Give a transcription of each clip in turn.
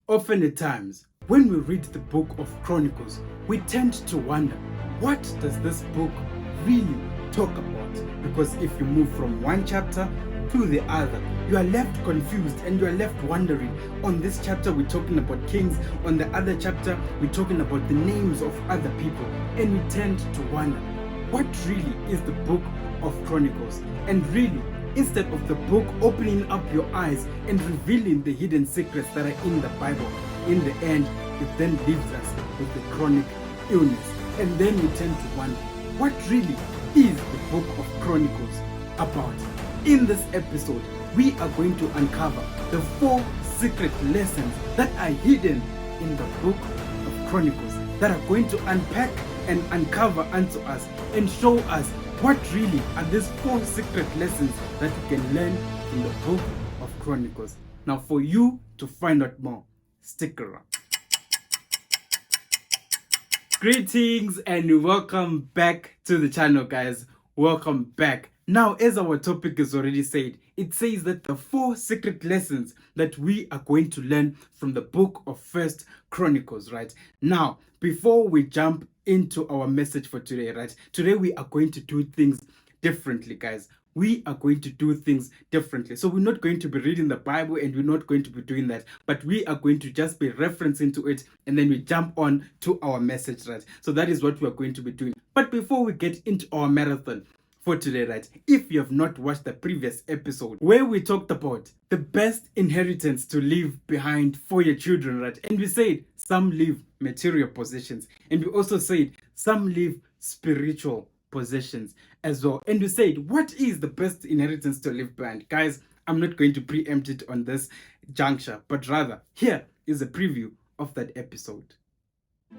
Often at times, when we read the book of Chronicles, we tend to wonder, what does this book really talk about? Because if you move from one chapter to the other, you are left confused and you are left wondering. On this chapter, we're talking about kings. On the other chapter, we're talking about the names of other people. And we tend to wonder, what really is the book of Chronicles? And really, instead of the book opening up your eyes and revealing the hidden secrets that are in the Bible, in the end, it then leaves us with the chronic illness. And then we tend to wonder, what really is the book of Chronicles about? In this episode, we are going to uncover the 4 secret lessons that are hidden in the book of Chronicles that are going to unpack and uncover unto us and show us what really are these 4 secret lessons that we can learn from the book of Chronicles. Now, for you to find out more, stick around. Greetings and welcome back to the channel, guys. Welcome back. Now, as our topic is already said, it says that the 4 secret lessons that we are going to learn from the book of First Chronicles, right? Now, before we jump into our message for today, right? Today we are going to do things differently, guys. We are going to do things differently. So we're not going to be reading the Bible and we're not going to be doing that, but we are going to just be referencing to it and then we jump on to our message, right? So that is what we are going to be doing. But before we get into our marathon for today, right, if you have not watched the previous episode where we talked about the best inheritance to leave behind for your children, right, and we said some leave material possessions, and we also said some leave spiritual possessions as well, and we said what is the best inheritance to leave behind. Guys, I'm not going to preempt it on this juncture, but rather here is a preview of that episode.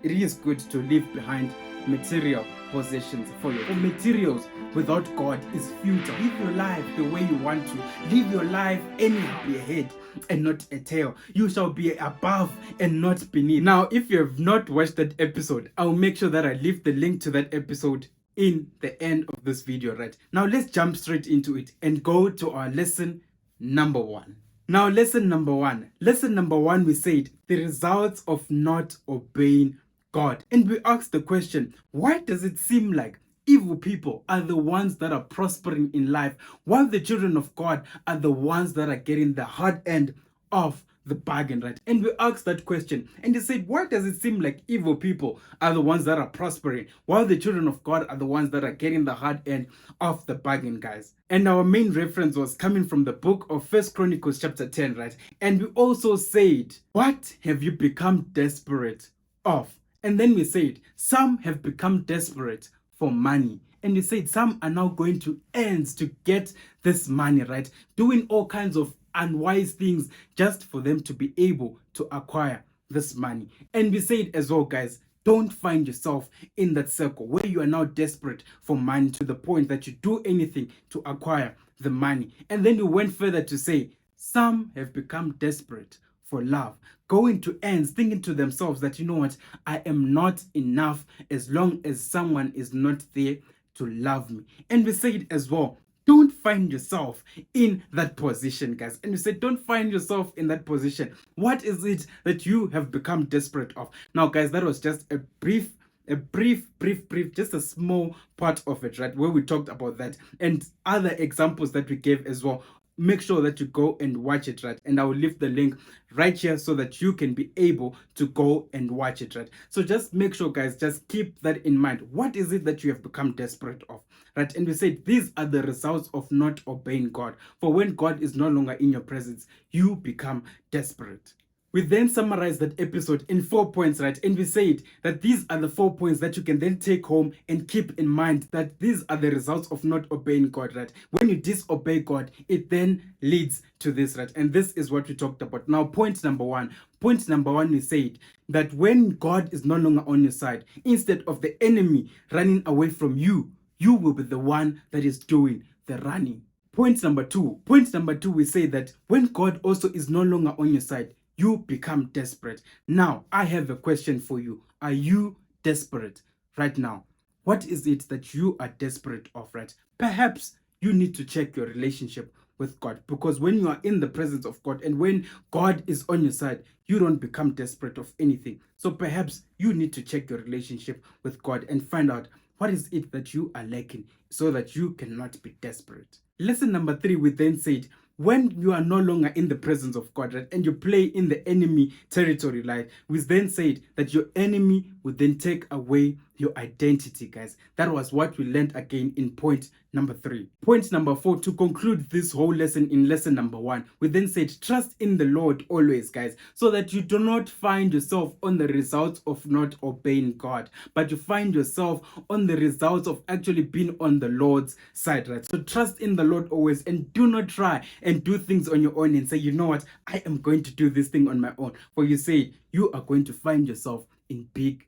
It is good to leave behind material possessions for you. For materials without God is futile. Live your life the way you want to. Live your life anyhow, be a head and not a tail. You shall be above and not beneath. Now, if you have not watched that episode, I'll make sure that I leave the link to that episode in the end of this video, right? Now, let's jump straight into it and go to our lesson number 1. Now, lesson number one. Lesson number 1, we said the results of not obeying God. And we asked the question, why does it seem like evil people are the ones that are prospering in life, while the children of God are the ones that are getting the hard end of the bargain, right? And we asked that question and they said, why does it seem like evil people are the ones that are prospering, while the children of God are the ones that are getting the hard end of the bargain, guys? And our main reference was coming from the book of First Chronicles chapter 10, right? And we also said, what have you become desperate of? And then we said, some have become desperate for money. And we said, some are now going to ends to get this money, right? Doing all kinds of unwise things just for them to be able to acquire this money. And we said as well, guys, don't find yourself in that circle where you are now desperate for money to the point that you do anything to acquire the money. And then we went further to say, some have become desperate for love, going to ends thinking to themselves that, you know what, I am not enough as long as someone is not there to love me. And we said as well, don't find yourself in that position, guys. And we said, don't find yourself in that position. What is it that you have become desperate of? Now, guys, that was just a brief, just a small part of it, right? Where we talked about that and other examples that we gave as well. Make sure that you go and watch it, right? And I will leave the link right here so that you can be able to go and watch it, right? So just make sure, guys, just keep that in mind. What is it that you have become desperate of, right? And we said these are the results of not obeying God. For when God is no longer in your presence, you become desperate. We then summarized that episode in 4 points, right? And we said that these are the 4 points that you can then take home and keep in mind, that these are the results of not obeying God, right? When you disobey God, it then leads to this, right? And this is what we talked about. Now, point number one, we said that when God is no longer on your side, instead of the enemy running away from you, you will be the one that is doing the running. Point number two, we say that when God also is no longer on your side, you become desperate. Now, I have a question for you. Are you desperate right now? What is it that you are desperate of, right? Perhaps you need to check your relationship with God. Because when you are in the presence of God and when God is on your side, you don't become desperate of anything. So perhaps you need to check your relationship with God and find out what is it that you are lacking so that you cannot be desperate. Lesson number 3, we then said, when you are no longer in the presence of God, right, and you play in the enemy territory, right, we then said that your enemy would then take away your identity, guys. That was what we learned again in point number 3. Point number 4, to conclude this whole lesson in lesson number 1, we then said trust in the Lord always, guys, so that you do not find yourself on the results of not obeying God, but you find yourself on the results of actually being on the Lord's side, right? So trust in the Lord always, and do not try and do things on your own and say, you know what, I am going to do this thing on my own. For you say, you are going to find yourself in big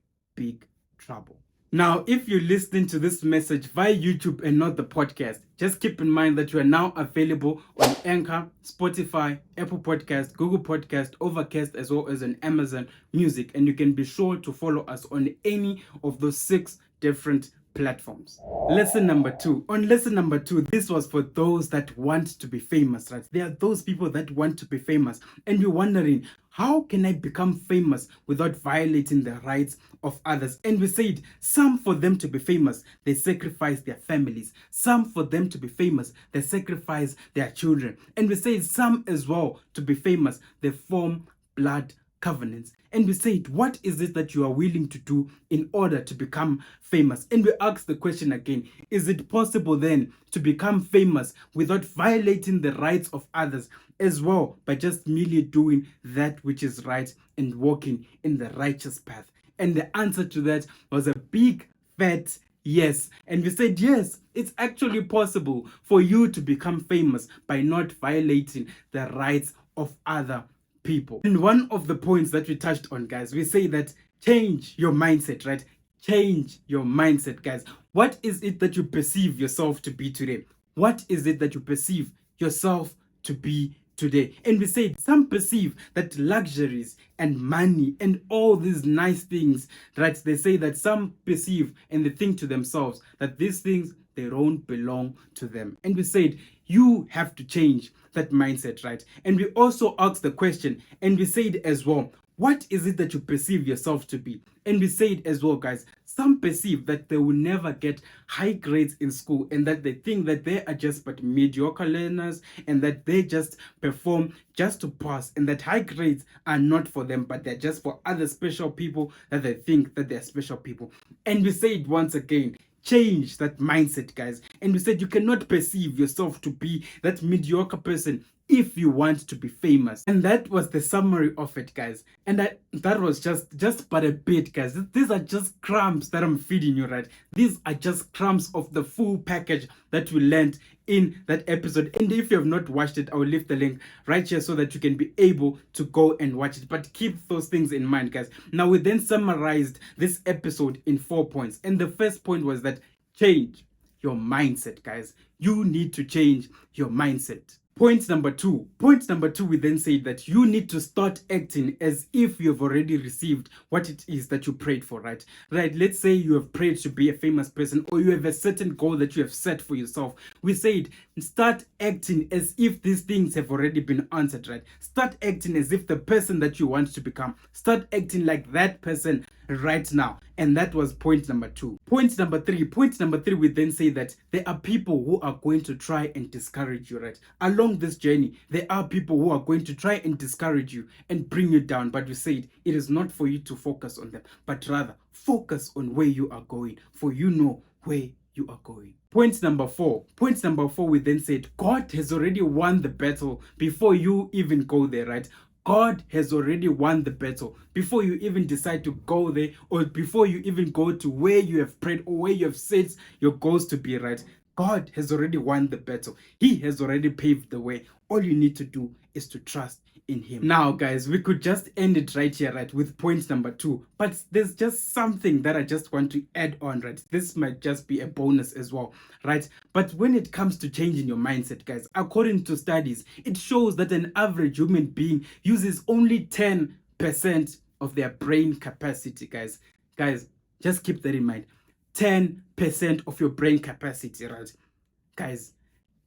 trouble. Now, if you're listening to this message via YouTube and not the podcast, just keep in mind that you are now available on Anchor, Spotify, Apple Podcast, Google Podcast, Overcast, as well as on Amazon Music. And you can be sure to follow us on any of those 6 different platforms. Lesson number 2. On lesson number 2, this was for those that want to be famous, right? There are those people that want to be famous, and you're wondering, how can I become famous without violating the rights of others? And we said, some for them to be famous, they sacrifice their families. Some for them to be famous, they sacrifice their children. And we said, some as well to be famous, they form blood covenants. And we said, what is it that you are willing to do in order to become famous? And we asked the question again, is it possible then to become famous without violating the rights of others as well, by just merely doing that which is right and walking in the righteous path? And the answer to that was a big fat yes. And we said, yes, it's actually possible for you to become famous by not violating the rights of other people. And one of the points that we touched on, guys, we say that change your mindset, right? Change your mindset, guys. What is it that you perceive yourself to be today? What is it that you perceive yourself to be today? And we said some perceive that luxuries and money and all these nice things, right? They say that some perceive and they think to themselves that these things, they don't belong to them. And we said you have to change that mindset, right? And we also asked the question, and we said as well, what is it that you perceive yourself to be? And we said as well, guys, some perceive that they will never get high grades in school, and that they think that they are just but mediocre learners, and that they just perform just to pass, and that high grades are not for them, but they're just for other special people that they think that they're special people. And we said once again, change that mindset, guys. And we said you cannot perceive yourself to be that mediocre person if you want to be famous. And that was the summary of it, guys. And that was just but a bit, guys. These are just crumbs that I'm feeding you, right? These are just crumbs of the full package that we learned in that episode. And if you have not watched it, I will leave the link right here so that you can be able to go and watch it. But keep those things in mind, guys. Now, we then summarized this episode in 4 points. And the first point was that change your mindset, guys. You need to change your mindset. Point number 2, we then say that you need to start acting as if you have already received what it is that you prayed for, right? Let's say you have prayed to be a famous person, or you have a certain goal that you have set for yourself. We said start acting as if these things have already been answered, right? Start acting as if the person that you want to become, start acting like that person right now. And that was point number 2. Point number 3, we then say that there are people who are going to try and discourage you, right? Along this journey, there are people who are going to try and discourage you and bring you down. But we said it is not for you to focus on them, but rather focus on where you are going, for you know where you are going. Point number 4, we then said God has already won the battle before you even go there, right? God has already won the battle before you even decide to go there, or before you even go to where you have prayed or where you have set your goals to be, right? God has already won the battle. He has already paved the way. All you need to do is to trust in him. Now, guys, we could just end it right here, right, with point number 2. But there's just something that I just want to add on, right? This might just be a bonus as well, right? But when it comes to changing your mindset, guys, according to studies, it shows that an average human being uses only 10% of their brain capacity, guys. Guys, just keep that in mind. 10% of your brain capacity, right? Guys,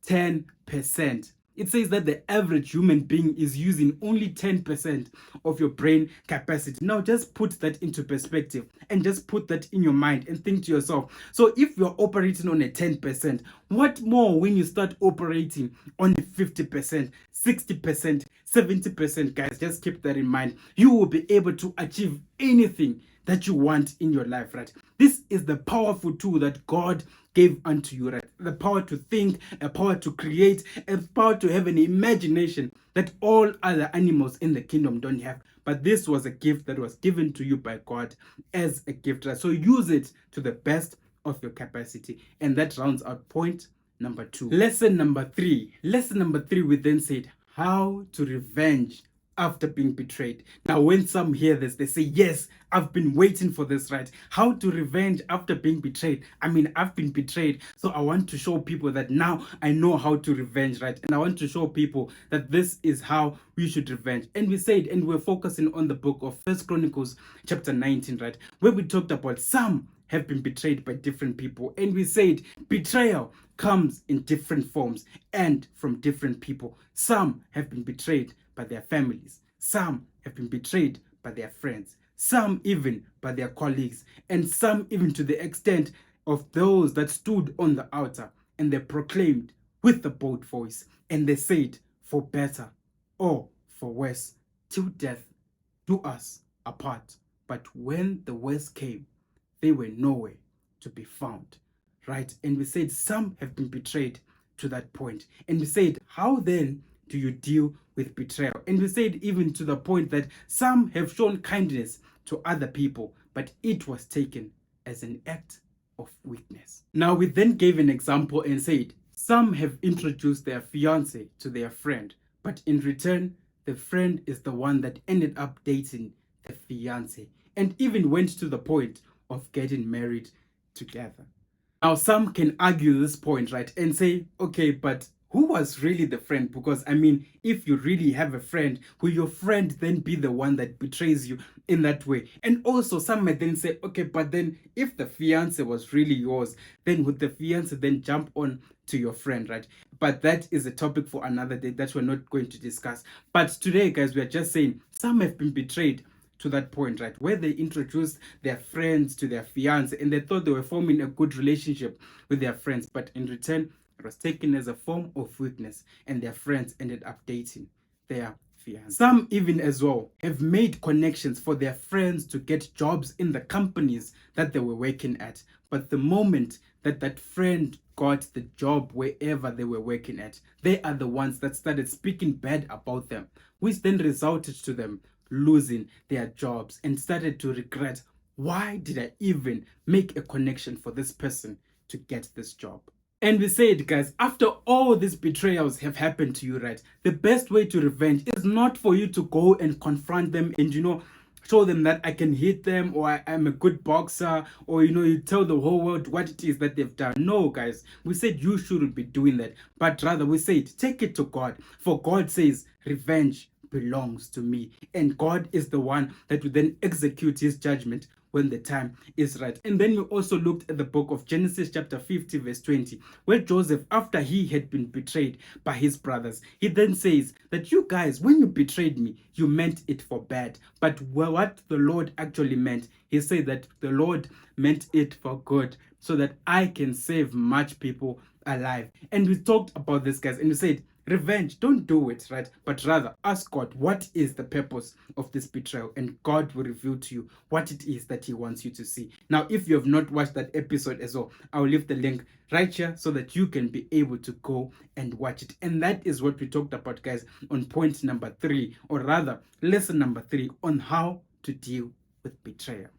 10%. It says that the average human being is using only 10% of your brain capacity. Now just put that into perspective and just put that in your mind and think to yourself, so if you're operating on a 10%, what more when you start operating on 50%, 60%, 70%? Guys, just keep that in mind. You will be able to achieve anything that you want in your life, right? This is the powerful tool that God gave unto you, right? The power to think, a power to create, a power to have an imagination that all other animals in the kingdom don't have. But this was a gift that was given to you by God as a gift, right? So use it to the best of your capacity. And that rounds out point number 2. Lesson number 3. Lesson number 3, we then said how to revenge after being betrayed. Now, when some hear this, they say, yes, I've been waiting for this, right? How to revenge after being betrayed. I mean, I've been betrayed, so I want to show people that now I know how to revenge, right? And I want to show people that this is how we should revenge. And we said, and we're focusing on the book of First Chronicles chapter 19, right? Where we talked about some have been betrayed by different people. And we said betrayal comes in different forms and from different people. Some have been betrayed by their families. Some have been betrayed by their friends. Some even by their colleagues. And some even to the extent of those that stood on the altar and they proclaimed with a bold voice. And they said, for better or for worse, till death do us apart. But when the worst came, they were nowhere to be found, right? And we said some have been betrayed to that point. And we said, how then do you deal with betrayal? And we said even to the point that some have shown kindness to other people, but it was taken as an act of weakness. Now we then gave an example and said, some have introduced their fiance to their friend, but in return, the friend is the one that ended up dating the fiance and even went to the point of getting married together. Now, some can argue this point, right, and say, okay, but who was really the friend? Because, I mean, if you really have a friend, will your friend then be the one that betrays you in that way? And also, some might then say, okay, but then if the fiance was really yours, then would the fiance then jump on to your friend, right? But that is a topic for another day that we're not going to discuss. But today, guys, we are just saying some have been betrayed to that point, right, where they introduced their friends to their fiance and they thought they were forming a good relationship with their friends, but in return it was taken as a form of weakness and their friends ended up dating their fiance. Some even as well have made connections for their friends to get jobs in the companies that they were working at, but the moment that that friend got the job wherever they were working at, they are the ones that started speaking bad about them, which then resulted to them losing their jobs and started to regret, why did I even make a connection for this person to get this job? And we said, guys, after all these betrayals have happened to you, right, the best way to revenge is not for you to go and confront them and, show them that I can hit them or I'm a good boxer or, you tell the whole world what it is that they've done. No, guys, we said you shouldn't be doing that. But rather we said, take it to God. For God says, revenge belongs to me. And God is the one that will then execute his judgment when the time is right. And then we also looked at the book of Genesis chapter 50 verse 20, where Joseph, after he had been betrayed by his brothers, he then says that you guys, when you betrayed me, you meant it for bad. But what the Lord actually meant, he said that the Lord meant it for good so that I can save much people alive. And we talked about this, guys, and we said, revenge, don't do it, right? But rather ask God, what is the purpose of this betrayal? And God will reveal to you what it is that he wants you to see. Now, if you have not watched that episode as well, I'll leave the link right here so that you can be able to go and watch it. And that is what we talked about, guys, on point number 3, or rather lesson number 3, on how to deal with betrayal.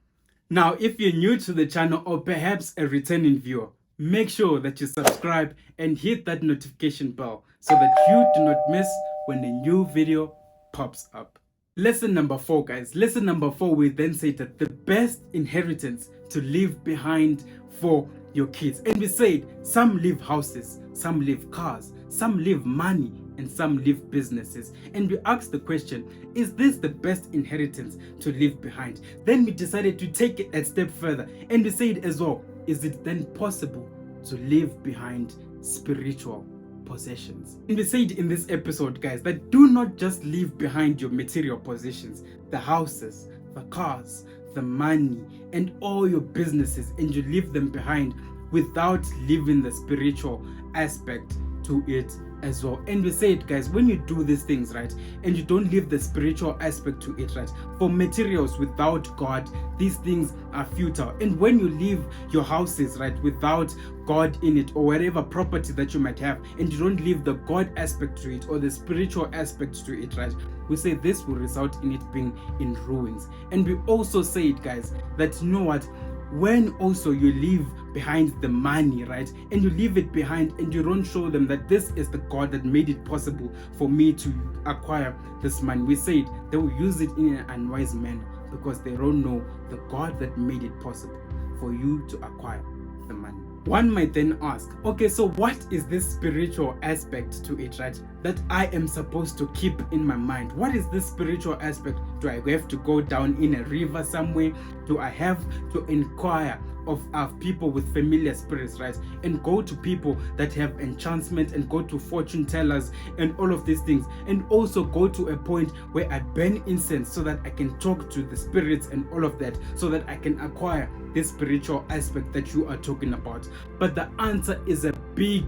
Now, if you're new to the channel or perhaps a returning viewer, make sure that you subscribe and hit that notification bell so that you do not miss when a new video pops up. Lesson number 4, guys. Lesson number 4, we then say that the best inheritance to leave behind for your kids. And we said some leave houses, some leave cars, some leave money, and some leave businesses. And we asked the question, is this the best inheritance to leave behind? Then we decided to take it a step further. And we said as well, is it then possible to leave behind spiritual possessions. And we said in this episode, guys, that do not just leave behind your material possessions, the houses, the cars, the money, and all your businesses, and you leave them behind without leaving the spiritual aspect to it as well. And we said, guys, when you do these things, right, and you don't leave the spiritual aspect to it, right, for materials without God, these things are futile. And when you leave your houses, right, without God in it, or whatever property that you might have, and you don't leave the God aspect to it or the spiritual aspect to it, right, we say this will result in it being in ruins. And we also said, guys, that you know what, when also you leave behind the money, right, and you leave it behind and you don't show them that this is the God that made it possible for me to acquire this money, we said they will use it in an unwise manner because they don't know the God that made it possible for you to acquire the money. One might then ask, okay, so what is this spiritual aspect to it, right, that I am supposed to keep in my mind? What is this spiritual aspect? Do I have to go down in a river somewhere? Do I have to inquire of people with familiar spirits, right, and go to people that have enchantment, and go to fortune tellers and all of these things, and also go to a point where I burn incense so that I can talk to the spirits and all of that, so that I can acquire this spiritual aspect that you are talking about? But the answer is a big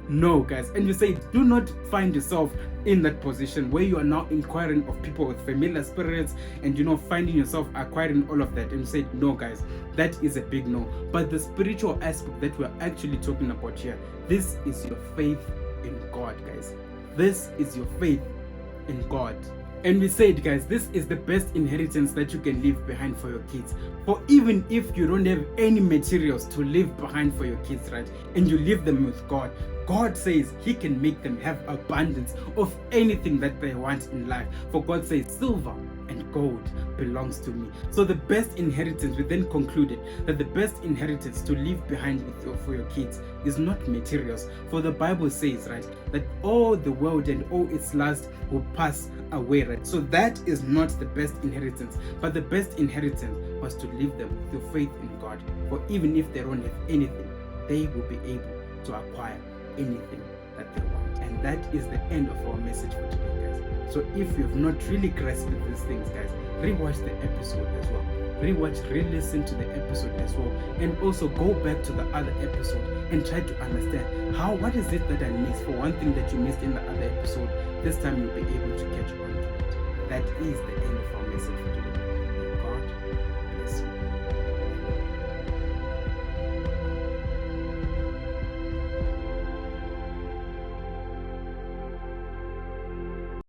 no, guys. And you say, do not find yourself in that position where you are now inquiring of people with familiar spirits and finding yourself acquiring all of that. And you say, no, guys, that is a big no. But the spiritual aspect that we're actually talking about here, this is your faith in God, guys. This is your faith in God. And we said, guys, this is the best inheritance that you can leave behind for your kids. For even if you don't have any materials to leave behind for your kids, right, and you leave them with God, God says He can make them have abundance of anything that they want in life. For God says, silver and gold belongs to me. So the best inheritance, we then concluded that the best inheritance to leave behind for your kids is not materials. For the Bible says, right, that all the world and all its lust will pass away, right? So that is not the best inheritance. But the best inheritance was to leave them with your faith in God. For even if they don't have anything, they will be able to acquire anything that they want. And that is the end of our message for today, guys. So if you have not really grasped these things, guys, rewatch the episode as well. Re-listen to the episode as well, and also go back to the other episode and try to understand what is it that I missed. For one thing that you missed in the other episode, this time you'll be able to catch on to it. That is the end of our message for today.